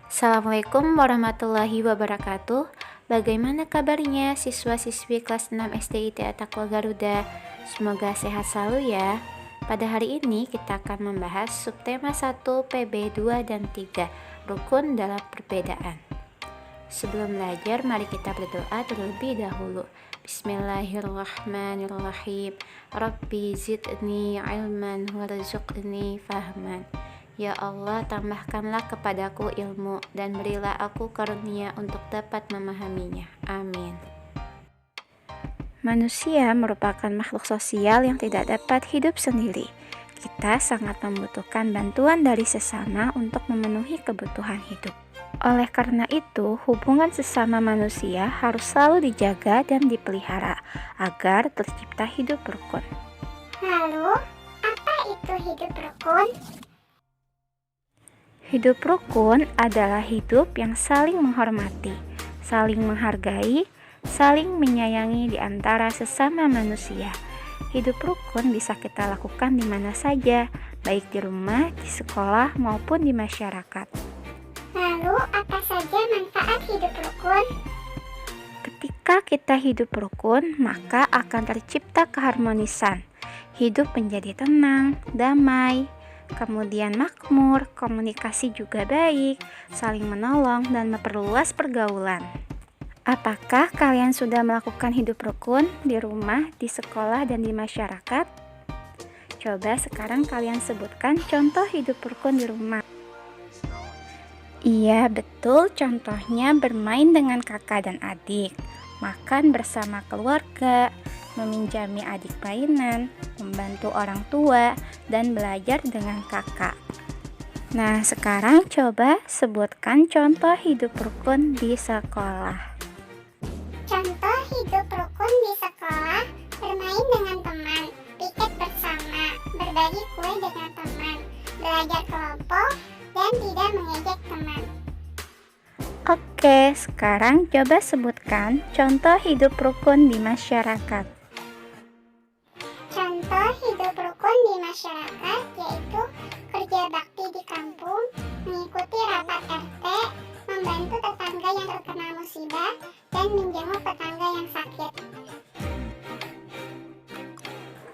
Assalamualaikum warahmatullahi wabarakatuh. Bagaimana kabarnya siswa-siswi kelas 6 SD ITA Taqwa Garuda? Semoga sehat selalu ya. Pada hari ini kita akan membahas subtema 1 PB 2 dan 3, rukun dalam perbedaan. Sebelum belajar, mari kita berdoa terlebih dahulu. Bismillahirrahmanirrahim. Rabbi zidni ilman warzuqni fahman. Ya Allah, tambahkanlah kepadaku ilmu dan berilah aku karunia untuk dapat memahaminya. Amin. Manusia merupakan makhluk sosial yang tidak dapat hidup sendiri. Kita sangat membutuhkan bantuan dari sesama untuk memenuhi kebutuhan hidup. Oleh karena itu, hubungan sesama manusia harus selalu dijaga dan dipelihara agar tercipta hidup rukun. Lalu, apa itu hidup rukun? Hidup rukun adalah hidup yang saling menghormati, saling menghargai, saling menyayangi di antara sesama manusia. Hidup rukun bisa kita lakukan di mana saja, baik di rumah, di sekolah, maupun di masyarakat. Lalu, apa saja manfaat hidup rukun? Ketika kita hidup rukun, maka akan tercipta keharmonisan. Hidup menjadi tenang, damai, kemudian makmur, komunikasi juga baik, saling menolong, dan memperluas pergaulan. Apakah kalian sudah melakukan hidup rukun di rumah, di sekolah, dan di masyarakat? Coba sekarang kalian sebutkan contoh hidup rukun di rumah. Iya, betul. Contohnya bermain dengan kakak dan adik, makan bersama keluarga, meminjami adik mainan, membantu orang tua, dan belajar dengan kakak. Nah, sekarang coba sebutkan contoh hidup rukun di sekolah. Contoh hidup rukun di sekolah: bermain dengan teman, piket bersama, berbagi kue dengan teman, belajar kelompok, dan tidak mengejek teman. Oke, sekarang coba sebutkan contoh hidup rukun di masyarakat. Contoh hidup rukun di masyarakat yaitu kerja bakti di kampung, mengikuti rapat RT, membantu tetangga yang terkena musibah, dan menjenguk tetangga yang sakit.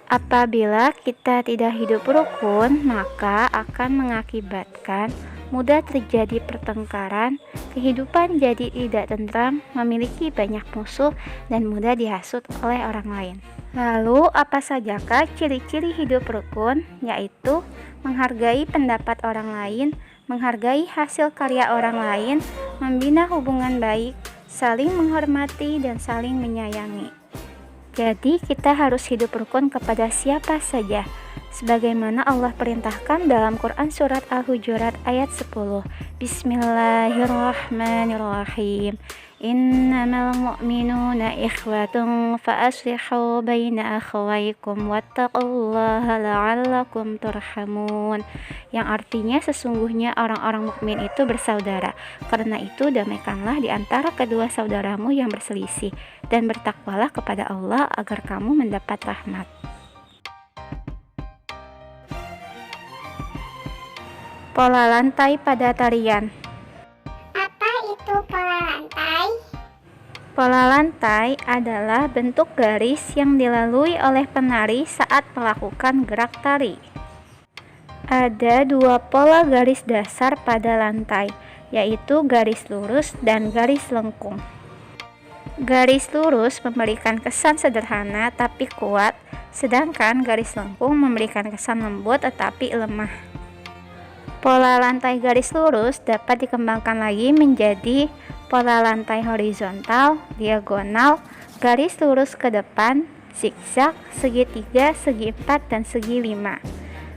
Apabila kita tidak hidup rukun, maka akan mengakibatkan mudah terjadi pertengkaran, kehidupan jadi tidak tentram, memiliki banyak musuh, dan mudah dihasut oleh orang lain. Lalu, apa sajakah ciri-ciri hidup rukun? Yaitu menghargai pendapat orang lain, menghargai hasil karya orang lain, membina hubungan baik, saling menghormati, dan saling menyayangi. Jadi, kita harus hidup rukun kepada siapa saja, sebagaimana Allah perintahkan dalam Quran Surat Al-Hujurat ayat 10. Bismillahirrahmanirrahim. Innamal mu'minuna ikhwatun fa'aslihu baina akhawaykum wattaqullaha la'allakum turhamun. Yang artinya sesungguhnya orang-orang mukmin itu bersaudara. Karena itu damaikanlah di antara kedua saudaramu yang berselisih dan bertakwalah kepada Allah agar kamu mendapat rahmat. Pola lantai pada tarian. Apa itu pola lantai? Pola lantai adalah bentuk garis yang dilalui oleh penari saat melakukan gerak tari. Ada dua pola garis dasar pada lantai, yaitu garis lurus dan garis lengkung. Garis lurus memberikan kesan sederhana tapi kuat, sedangkan garis lengkung memberikan kesan lembut tetapi lemah. Pola lantai garis lurus dapat dikembangkan lagi menjadi pola lantai horizontal, diagonal, garis lurus ke depan, zigzag, segitiga, segi 4, dan segi 5.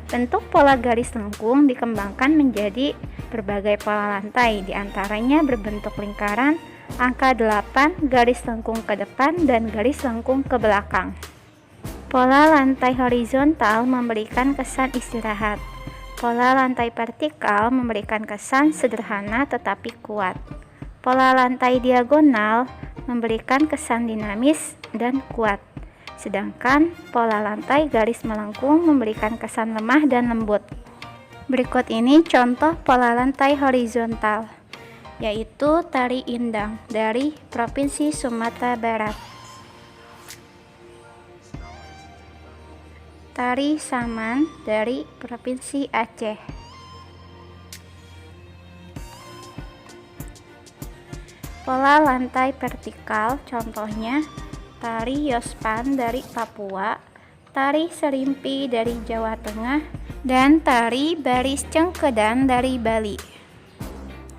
Bentuk pola garis lengkung dikembangkan menjadi berbagai pola lantai, diantaranya berbentuk lingkaran, angka 8, garis lengkung ke depan, dan garis lengkung ke belakang. Pola lantai horizontal memberikan kesan istirahat. Pola lantai vertikal memberikan kesan sederhana tetapi kuat. Pola lantai diagonal memberikan kesan dinamis dan kuat. Sedangkan pola lantai garis melengkung memberikan kesan lemah dan lembut. Berikut ini contoh pola lantai horizontal. yaitu Tari Indang dari Provinsi Sumatera Barat. Tari Saman dari Provinsi Aceh. Pola lantai vertikal contohnya Tari Yospan dari Papua, Tari Serimpi dari Jawa Tengah, dan Tari Baris Cengkedan dari Bali.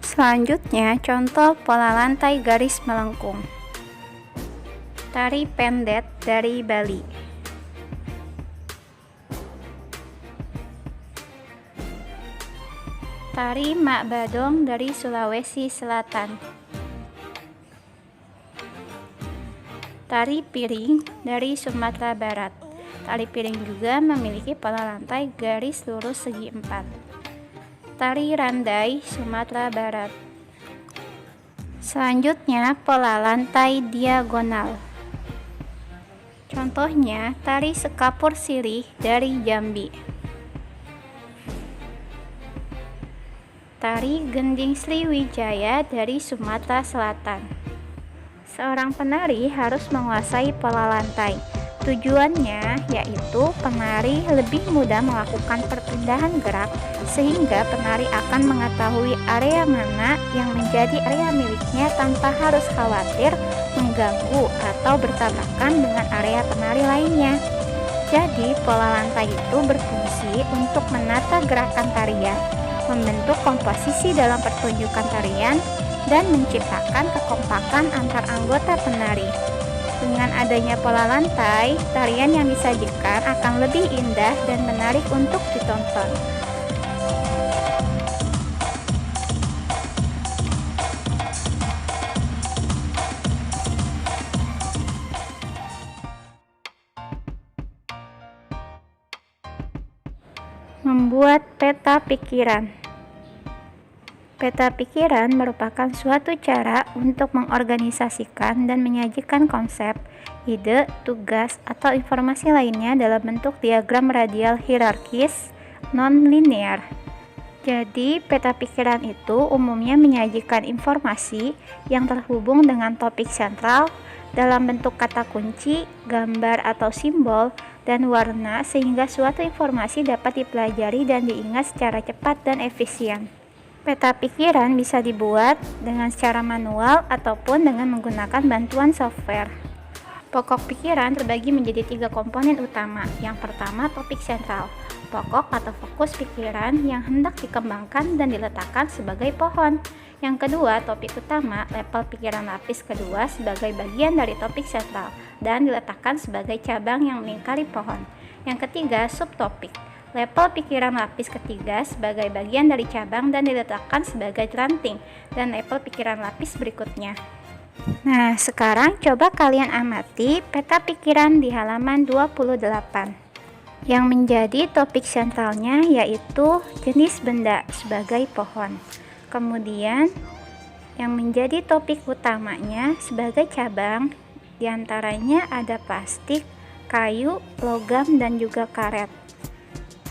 Selanjutnya contoh pola lantai garis melengkung. Tari Pendet dari Bali. Tari Mak Badong dari Sulawesi Selatan. Tari Piring dari Sumatera Barat. Tari piring juga memiliki pola lantai garis lurus segi 4. Tari Randai Sumatera Barat. Selanjutnya pola lantai diagonal. Contohnya Tari Sekapur Sirih dari Jambi. Tari Gending Sriwijaya dari Sumatera Selatan. Seorang penari harus menguasai pola lantai. Tujuannya yaitu penari lebih mudah melakukan perpindahan gerak sehingga penari akan mengetahui area mana yang menjadi area miliknya tanpa harus khawatir mengganggu atau bertabrakan dengan area penari lainnya. Jadi pola lantai itu berfungsi untuk menata gerakan tarian, membentuk komposisi dalam pertunjukan tarian, dan menciptakan kekompakan antar anggota penari. Dengan adanya pola lantai, tarian yang disajikan akan lebih indah dan menarik untuk ditonton. Membuat peta pikiran. Peta pikiran merupakan suatu cara untuk mengorganisasikan dan menyajikan konsep, ide, tugas, atau informasi lainnya dalam bentuk diagram radial hierarkis non-linear. Jadi, peta pikiran itu umumnya menyajikan informasi yang terhubung dengan topik sentral dalam bentuk kata kunci, gambar atau simbol, dan warna sehingga suatu informasi dapat dipelajari dan diingat secara cepat dan efisien. Peta pikiran bisa dibuat dengan secara manual ataupun dengan menggunakan bantuan software. Pokok pikiran terbagi menjadi 3 komponen utama. Yang pertama, topik sentral, pokok atau fokus pikiran yang hendak dikembangkan dan diletakkan sebagai pohon. Yang kedua, topik utama, level pikiran lapis kedua sebagai bagian dari topik sentral dan diletakkan sebagai cabang yang melingkari pohon. Yang ketiga, subtopik, level pikiran lapis ketiga sebagai bagian dari cabang dan diletakkan sebagai ranting, dan level pikiran lapis berikutnya. Nah, sekarang coba kalian amati peta pikiran di halaman 28. Yang menjadi topik sentralnya yaitu jenis benda sebagai pohon. Kemudian, yang menjadi topik utamanya sebagai cabang diantaranya ada plastik, kayu, logam, dan juga karet.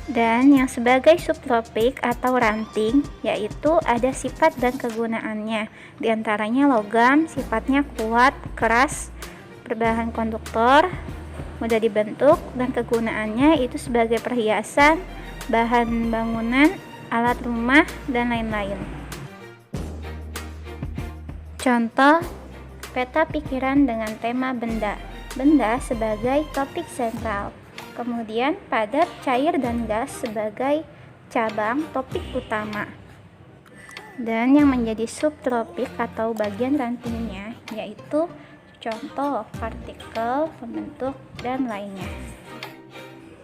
Dan yang sebagai subtopik atau ranting yaitu ada sifat dan kegunaannya. Di antaranya logam sifatnya kuat, keras, berbahan konduktor, mudah dibentuk, dan kegunaannya itu sebagai perhiasan, bahan bangunan, alat rumah, dan lain-lain. Contoh peta pikiran dengan tema benda. Benda sebagai topik sentral. Kemudian padat, cair, dan gas sebagai cabang topik utama. Dan yang menjadi subtopik atau bagian rantingnya yaitu contoh partikel, pembentuk, dan lainnya.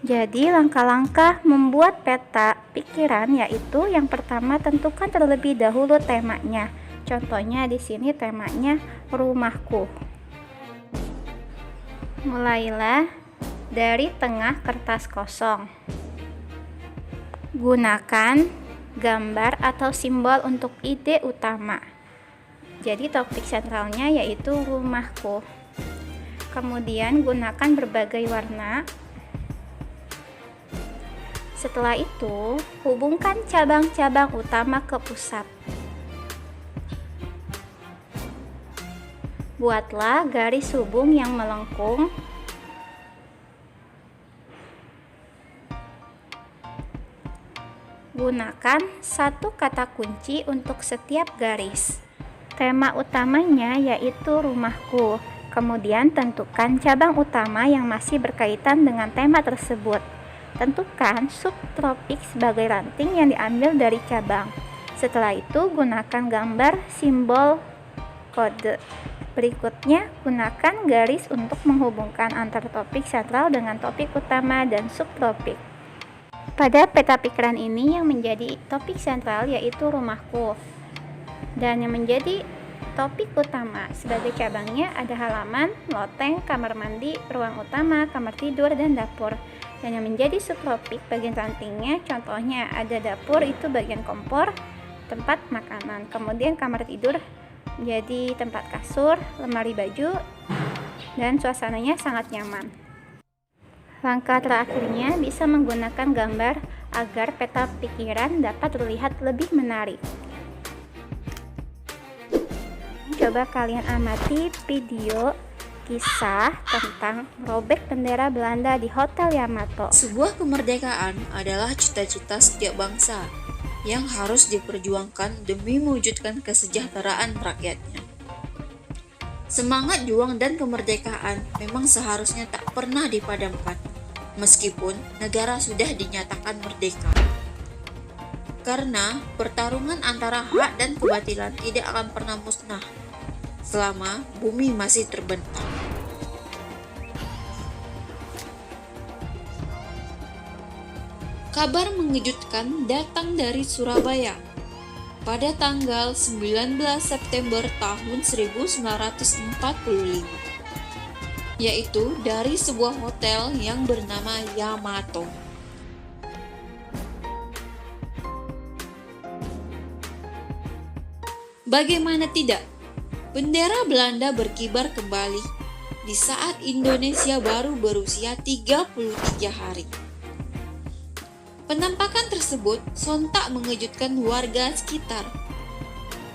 Jadi langkah-langkah membuat peta pikiran yaitu yang pertama tentukan terlebih dahulu temanya. Contohnya di sini temanya rumahku. Mulailah dari tengah kertas kosong. Gunakan gambar atau simbol untuk ide utama. Jadi topik sentralnya yaitu rumahku. Kemudian gunakan berbagai warna. Setelah itu, hubungkan cabang-cabang utama ke pusat. Buatlah garis hubung yang melengkung Gunakan satu kata kunci untuk setiap garis. Tema utamanya yaitu rumahku. Kemudian tentukan cabang utama yang masih berkaitan dengan tema tersebut. Tentukan subtopik sebagai ranting yang diambil dari cabang. Setelah itu gunakan gambar simbol kode. Berikutnya gunakan garis untuk menghubungkan antar topik sentral dengan topik utama dan subtopik. Pada peta pikiran ini yang menjadi topik sentral yaitu rumahku, dan yang menjadi topik utama sebagai cabangnya ada halaman, loteng, kamar mandi, ruang utama, kamar tidur, dan dapur. Dan yang menjadi subtopik bagian rantingnya contohnya ada dapur itu bagian kompor, tempat makanan, kemudian kamar tidur jadi tempat kasur, lemari baju, dan suasananya sangat nyaman. Langkah terakhirnya bisa menggunakan gambar agar peta pikiran dapat terlihat lebih menarik. Coba kalian amati video kisah tentang robek bendera Belanda di Hotel Yamato. Sebuah kemerdekaan adalah cita-cita setiap bangsa yang harus diperjuangkan demi mewujudkan kesejahteraan rakyatnya. Semangat juang dan kemerdekaan memang seharusnya tak pernah dipadamkan, meskipun negara sudah dinyatakan merdeka. Karena pertarungan antara hak dan kebatilan tidak akan pernah musnah selama bumi masih terbentang. Kabar mengejutkan datang dari Surabaya pada tanggal 19 September tahun 1945, yaitu dari sebuah hotel yang bernama Yamato. Bagaimana tidak, bendera Belanda berkibar kembali di saat Indonesia baru berusia 33 hari. Penampakan tersebut sontak mengejutkan warga sekitar,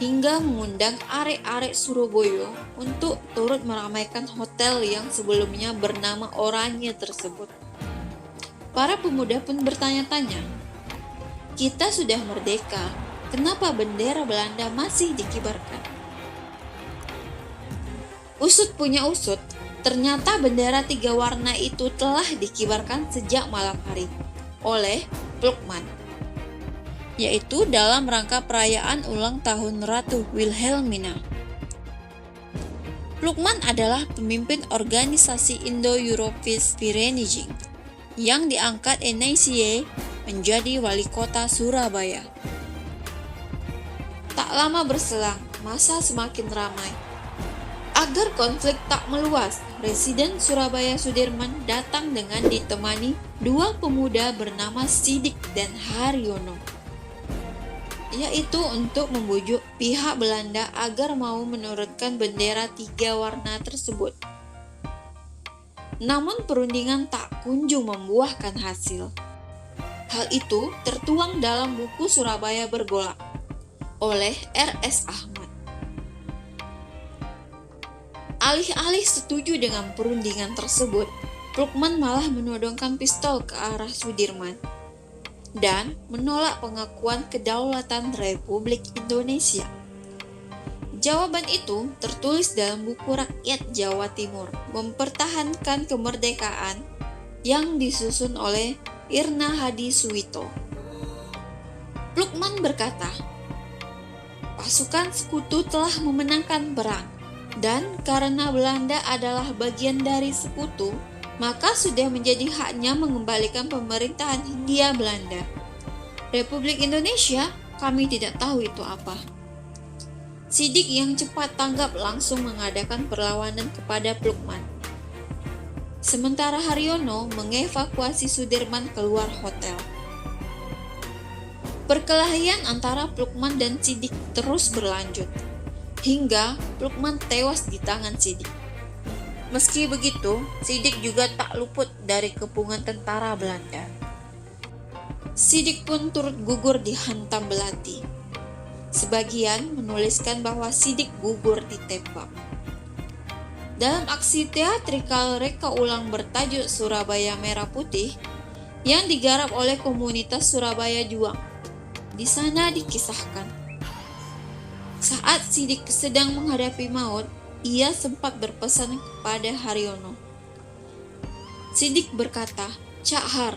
hingga mengundang arek-arek Surabaya untuk turut meramaikan hotel yang sebelumnya bernama Oranye tersebut. Para pemuda pun bertanya-tanya, kita sudah merdeka, kenapa bendera Belanda masih dikibarkan? Usut punya usut, ternyata bendera 3 warna itu telah dikibarkan sejak malam hari oleh Plukman, yaitu dalam rangka perayaan ulang tahun Ratu Wilhelmina. Plukman adalah pemimpin organisasi Indo-European Vereniging yang diangkat NICE menjadi wali kota Surabaya. Tak lama berselang, masa semakin ramai. Agar konflik tak meluas, Residen Surabaya Sudirman datang dengan ditemani 2 pemuda bernama Sidik dan Haryono, yaitu untuk membujuk pihak Belanda agar mau menurunkan bendera 3 warna tersebut. Namun perundingan tak kunjung membuahkan hasil. Hal itu tertuang dalam buku Surabaya Bergolak oleh R.S. Ahmad. Alih-alih setuju dengan perundingan tersebut, Plukman malah menodongkan pistol ke arah Sudirman dan menolak pengakuan kedaulatan Republik Indonesia. Jawaban itu tertulis dalam buku Rakyat Jawa Timur Mempertahankan Kemerdekaan yang disusun oleh Irna Hadi Suwito. Plukman berkata, pasukan sekutu telah memenangkan perang. Dan karena Belanda adalah bagian dari sekutu, maka sudah menjadi haknya mengembalikan pemerintahan Hindia Belanda. Republik Indonesia, kami tidak tahu itu apa. Sidik yang cepat tanggap langsung mengadakan perlawanan kepada Plukman. Sementara Haryono mengevakuasi Sudirman keluar hotel. Perkelahian antara Plukman dan Sidik terus berlanjut, hingga Plukman tewas di tangan Sidik. Meski begitu, Sidik juga tak luput dari kepungan tentara Belanda. Sidik pun turut gugur dihantam belati. Sebagian menuliskan bahwa Sidik gugur ditembak. dalam aksi teatrikal reka ulang bertajuk Surabaya Merah Putih yang digarap oleh komunitas Surabaya Juang. Di sana dikisahkan, saat Sidik sedang menghadapi maut, ia sempat berpesan kepada Haryono. Sidik berkata, "Cak Har,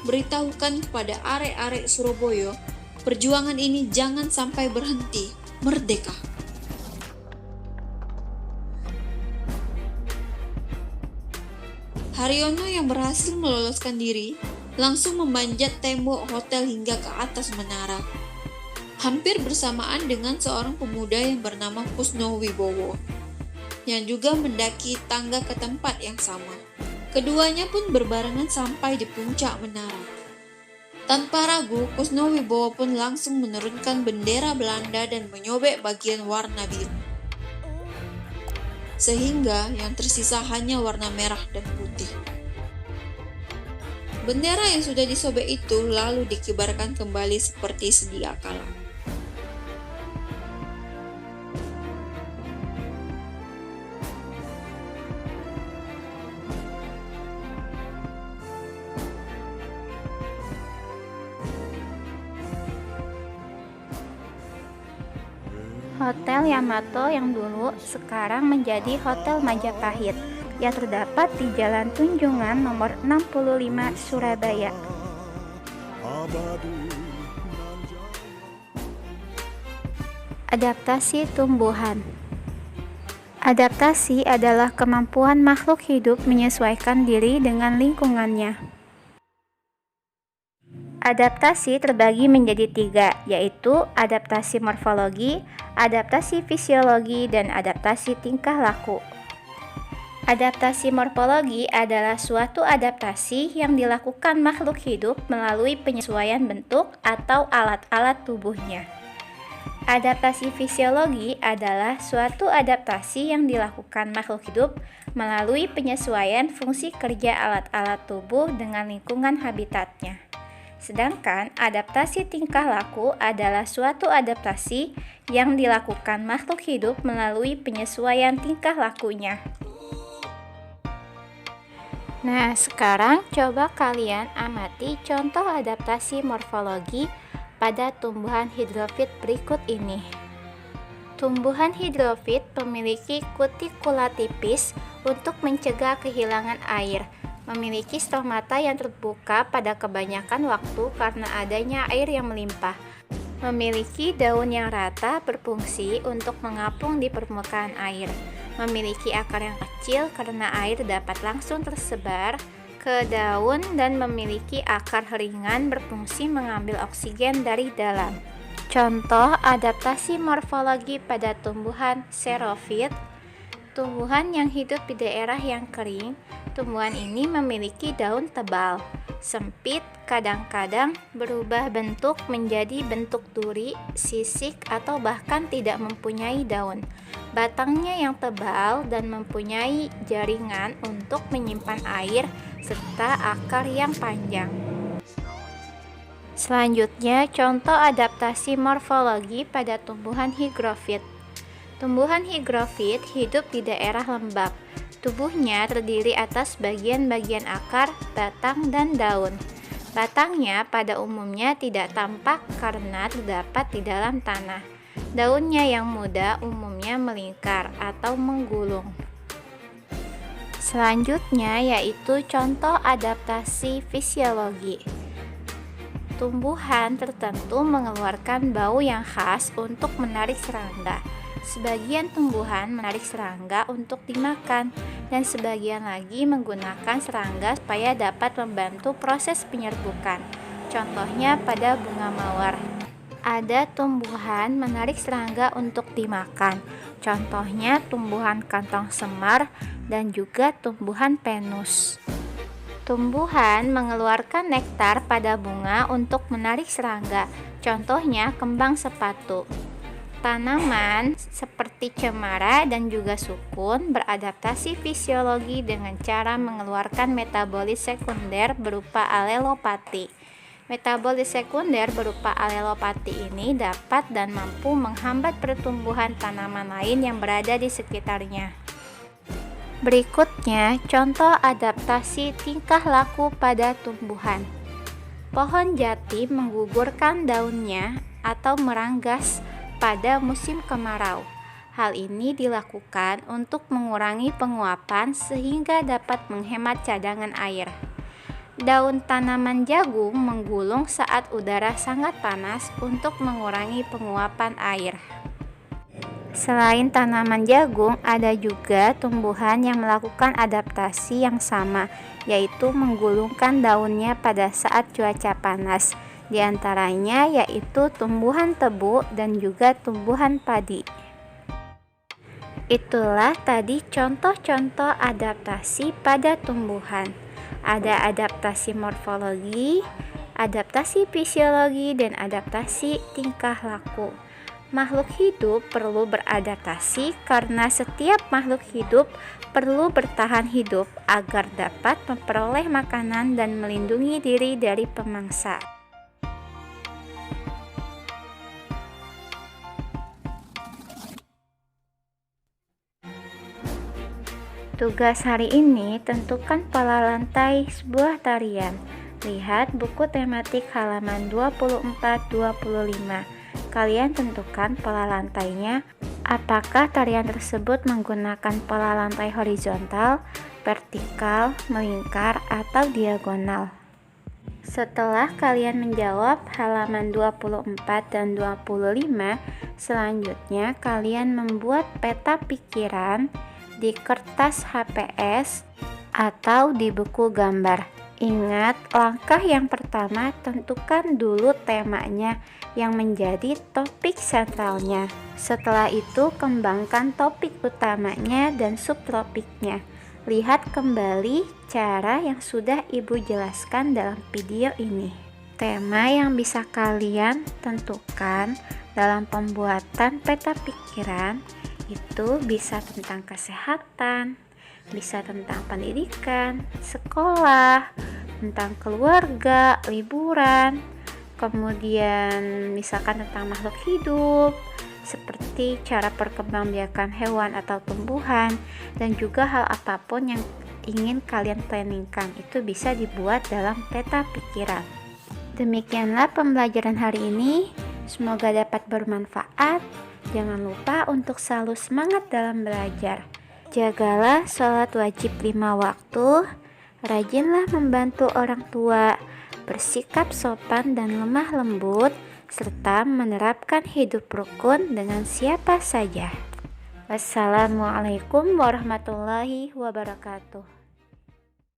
beritahukan kepada arek-arek Surabaya, perjuangan ini jangan sampai berhenti, merdeka." Haryono yang berhasil meloloskan diri langsung memanjat tembok hotel hingga ke atas menara, hampir bersamaan dengan seorang pemuda yang bernama Kusno Wibowo, yang juga mendaki tangga ke tempat yang sama. Keduanya pun berbarengan sampai di puncak menara. Tanpa ragu, Kusno Wibowo pun langsung menurunkan bendera Belanda dan menyobek bagian warna biru, sehingga yang tersisa hanya warna merah dan putih. Bendera yang sudah disobek itu lalu dikibarkan kembali seperti sedia kala. Hotel Yamato yang dulu sekarang menjadi Hotel Majapahit yang terdapat di Jalan Tunjungan nomor 65 Surabaya. Adaptasi tumbuhan. Adaptasi adalah kemampuan makhluk hidup menyesuaikan diri dengan lingkungannya. Adaptasi terbagi menjadi 3, yaitu adaptasi morfologi, adaptasi fisiologi, dan adaptasi tingkah laku. Adaptasi morfologi adalah suatu adaptasi yang dilakukan makhluk hidup melalui penyesuaian bentuk atau alat-alat tubuhnya. Adaptasi fisiologi adalah suatu adaptasi yang dilakukan makhluk hidup melalui penyesuaian fungsi kerja alat-alat tubuh dengan lingkungan habitatnya. Sedangkan adaptasi tingkah laku adalah suatu adaptasi yang dilakukan makhluk hidup melalui penyesuaian tingkah lakunya. Nah, sekarang coba kalian amati contoh adaptasi morfologi pada tumbuhan hidrofit berikut ini. Tumbuhan hidrofit memiliki kutikula tipis untuk mencegah kehilangan air, memiliki stomata yang terbuka pada kebanyakan waktu karena adanya air yang melimpah, memiliki daun yang rata berfungsi untuk mengapung di permukaan air, memiliki akar yang kecil karena air dapat langsung tersebar ke daun dan memiliki akar ringan berfungsi mengambil oksigen dari dalam. Contoh adaptasi morfologi pada tumbuhan xerofit. Tumbuhan yang hidup di daerah yang kering, tumbuhan ini memiliki daun tebal, sempit, kadang-kadang berubah bentuk menjadi bentuk duri, sisik, atau bahkan tidak mempunyai daun. Batangnya yang tebal dan mempunyai jaringan untuk menyimpan air, serta akar yang panjang. Selanjutnya, contoh adaptasi morfologi pada tumbuhan higrofit. Tumbuhan higrofit hidup di daerah lembab. Tubuhnya terdiri atas bagian-bagian akar, batang, dan daun. Batangnya pada umumnya tidak tampak karena terdapat di dalam tanah. Daunnya yang muda umumnya melingkar atau menggulung. Selanjutnya yaitu contoh adaptasi fisiologi. Tumbuhan tertentu mengeluarkan bau yang khas untuk menarik serangga. Sebagian tumbuhan menarik serangga untuk dimakan, dan sebagian lagi menggunakan serangga supaya dapat membantu proses penyerbukan. Contohnya pada bunga mawar. Ada tumbuhan menarik serangga untuk dimakan. Contohnya tumbuhan kantong semar dan juga tumbuhan penus. Tumbuhan mengeluarkan nektar pada bunga untuk menarik serangga. Contohnya kembang sepatu. Tanaman seperti cemara dan juga sukun beradaptasi fisiologi dengan cara mengeluarkan metabolis sekunder berupa alelopati. Metabolis sekunder berupa alelopati ini dapat dan mampu menghambat pertumbuhan tanaman lain yang berada di sekitarnya. Berikutnya, contoh adaptasi tingkah laku pada tumbuhan. Pohon jati menggugurkan daunnya atau meranggas pada musim kemarau. Hal ini dilakukan untuk mengurangi penguapan sehingga dapat menghemat cadangan air. Daun tanaman jagung menggulung saat udara sangat panas untuk mengurangi penguapan air. Selain tanaman jagung, ada juga tumbuhan yang melakukan adaptasi yang sama, yaitu menggulungkan daunnya pada saat cuaca panas. Di antaranya yaitu tumbuhan tebu dan juga tumbuhan padi. Itulah tadi contoh-contoh adaptasi pada tumbuhan. Ada adaptasi morfologi, adaptasi fisiologi, dan adaptasi tingkah laku. Makhluk hidup perlu beradaptasi karena setiap makhluk hidup perlu bertahan hidup agar dapat memperoleh makanan dan melindungi diri dari pemangsa. Tugas hari ini, tentukan pola lantai sebuah tarian. Lihat buku tematik halaman 24-25. Kalian tentukan pola lantainya. Apakah tarian tersebut menggunakan pola lantai horizontal, vertikal, melingkar, atau diagonal? Setelah kalian menjawab halaman 24 dan 25, selanjutnya kalian membuat peta pikiran di kertas HPS atau di buku gambar. Ingat, langkah yang pertama tentukan dulu temanya yang menjadi topik sentralnya. Setelah itu kembangkan topik utamanya dan subtopiknya. Lihat kembali cara yang sudah Ibu jelaskan dalam video ini. Tema yang bisa kalian tentukan dalam pembuatan peta pikiran itu bisa tentang kesehatan, bisa tentang pendidikan, sekolah, tentang keluarga, liburan, kemudian misalkan tentang makhluk hidup, seperti cara perkembangbiakan hewan atau tumbuhan, dan juga hal apapun yang ingin kalian planningkan itu bisa dibuat dalam peta pikiran. Demikianlah pembelajaran hari ini, semoga dapat bermanfaat. Jangan lupa untuk selalu semangat dalam belajar. Jagalah sholat wajib 5 waktu, rajinlah membantu orang tua, bersikap sopan dan lemah lembut, serta menerapkan hidup rukun dengan siapa saja. Wassalamualaikum warahmatullahi wabarakatuh.